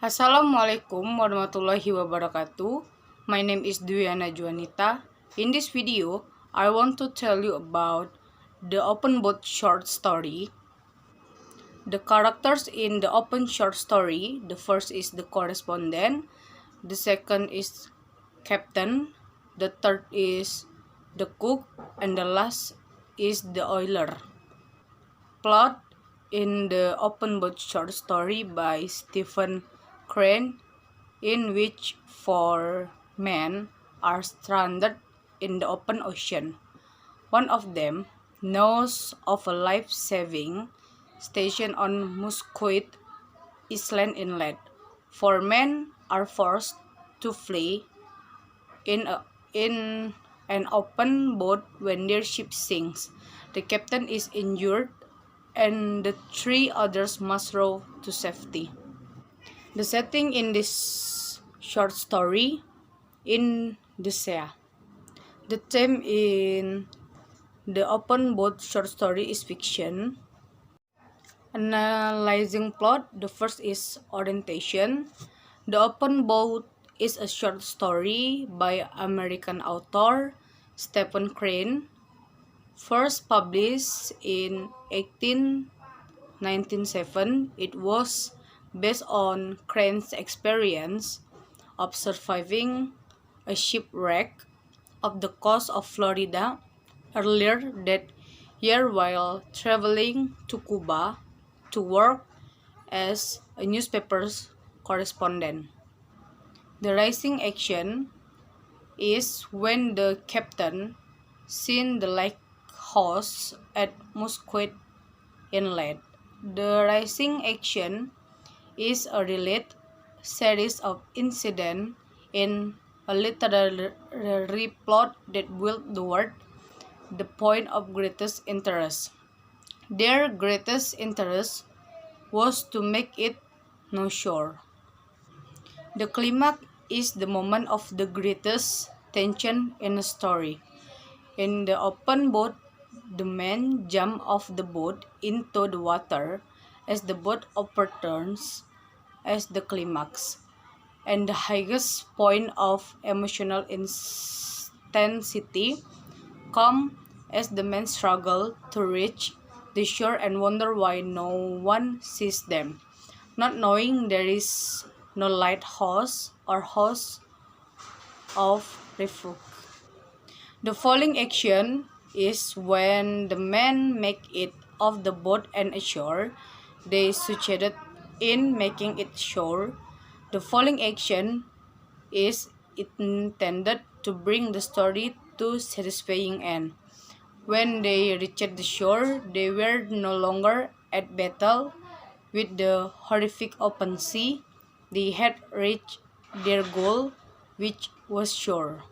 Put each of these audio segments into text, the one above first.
Assalamualaikum warahmatullahi wabarakatuh. My name is Dwiana Juanita. In this video, I want to tell you about the open boat short story. The characters in the open short story, the first is the correspondent, the second is captain, the third is the cook, and the last is the oiler. Plot in the open boat short story by Stephen Crane, in which four men are stranded in the open ocean. One of them knows of a life-saving station on Musquet Island inlet. Four men are forced to flee in an open boat when their ship sinks. The captain is injured and the three others must row to safety. The setting in this short story in the sea. The theme in the open boat short story is fiction. Analyzing plot, the first is orientation. The open boat is a short story by American author Stephen Crane, first published in 1997. It was based on Crane's experience of surviving a shipwreck off the coast of Florida earlier that year while traveling to Cuba to work as a newspaper correspondent. The rising action is when the captain seen the lighthouse at Musquet Inlet. The rising action is a related series of incidents in a literary plot that built toward the point of greatest interest. Their greatest interest was to make it no shore. The climax is the moment of the greatest tension in a story. In the open boat, the men jump off the boat into the water as the boat overturns as the climax, and the highest point of emotional intensity comes as the men struggle to reach the shore and wonder why no one sees them, not knowing there is no lighthouse or house of refuge. The following action is when the men make it off the boat and ashore. They succeeded in making it shore. The following action is intended to bring the story to satisfying end. When they reached the shore, they were no longer at battle with the horrific open sea. They had reached their goal, which was shore.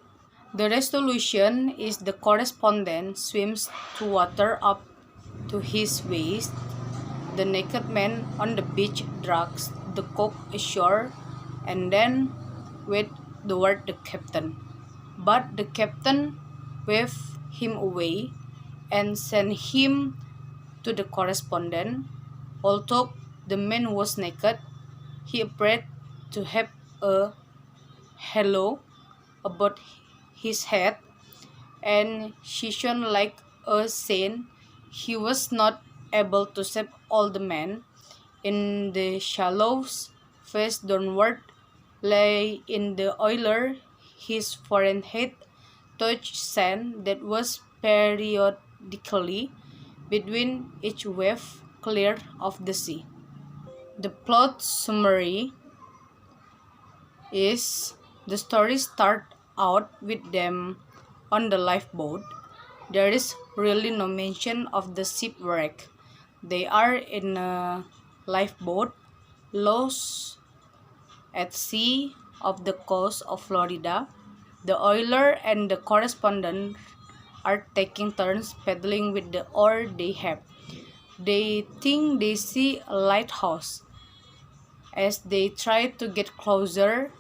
The resolution is the correspondent swims to water up to his waist. The naked man on the beach drags the cook ashore and then waves toward the captain. But the captain waved him away and sent him to the correspondent. Although the man was naked, he appeared to have a halo about his head, and she shone like a saint. He was not able to save all the men. In the shallows, face downward, lay in the oiler. His forehead touched sand that was periodically between each wave clear of the sea. The plot summary is the story starts out with them on the lifeboat. There is really no mention of the shipwreck. They are in a lifeboat, lost at sea off the coast of Florida. The oiler and the correspondent are taking turns paddling with the oar they have. They think they see a lighthouse. As they try to get closer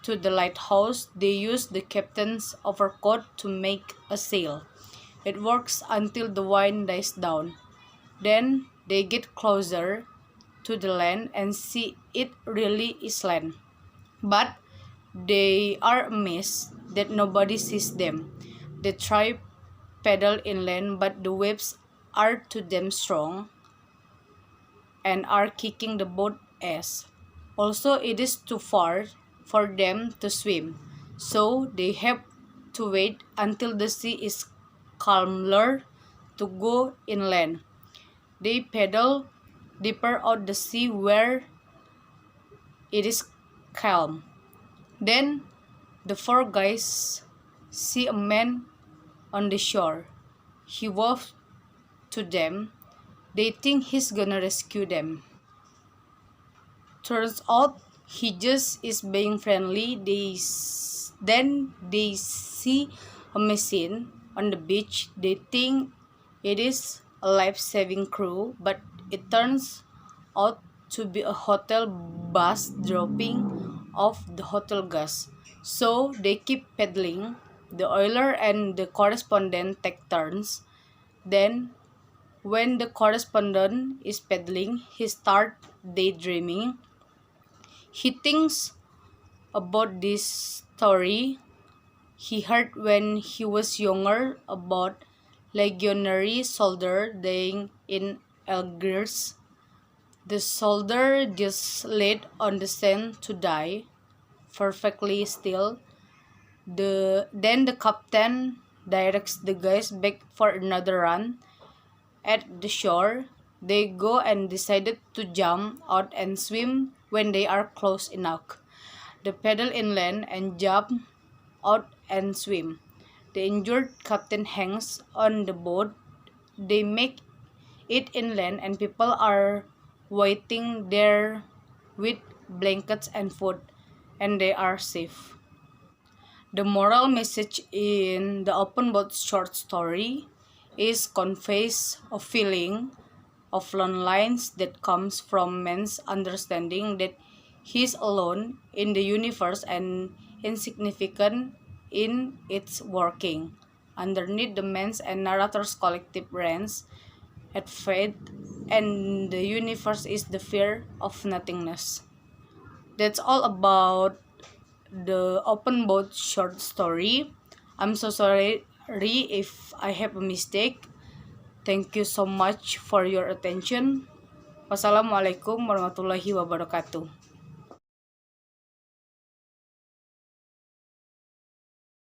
to the lighthouse, they use the captain's overcoat to make a sail. It works until the wind dies down. Then they get closer to the land and see it really is land. But they are amazed that nobody sees them. They try paddle inland, but the waves are to them strong and are kicking the boat ass. Also, it is too far for them to swim, so they have to wait until the sea is calmer to go inland. They paddle deeper out the sea where it is calm. Then the four guys see a man on the shore. He waves to them. They think he's gonna rescue them. Turns out he just is being friendly. Then they see a machine on the beach. They think it is a life-saving crew, but it turns out to be a hotel bus dropping off the hotel gas. So they keep paddling. The oiler and the correspondent take turns. Then when the correspondent is paddling, he starts daydreaming. He thinks about this story he heard when he was younger about legionary soldier dying in Algiers. The soldier just laid on the sand to die, perfectly still. Then the captain directs the guys back for another run. At the shore, they go and decided to jump out and swim when they are close enough. They paddle inland and jump out and swim. The injured captain hangs on the boat. They make it inland and people are waiting there with blankets and food, and they are safe. The moral message in the open boat short story is conveys a feeling of loneliness that comes from man's understanding that he is alone in the universe and insignificant in its working. Underneath the man's and narrator's collective range at fate and the universe is the fear of nothingness. That's all about the open boat short story. I'm so sorry if I have a mistake. Thank you so much for your attention. Wassalamualaikum warahmatullahi wabarakatuh.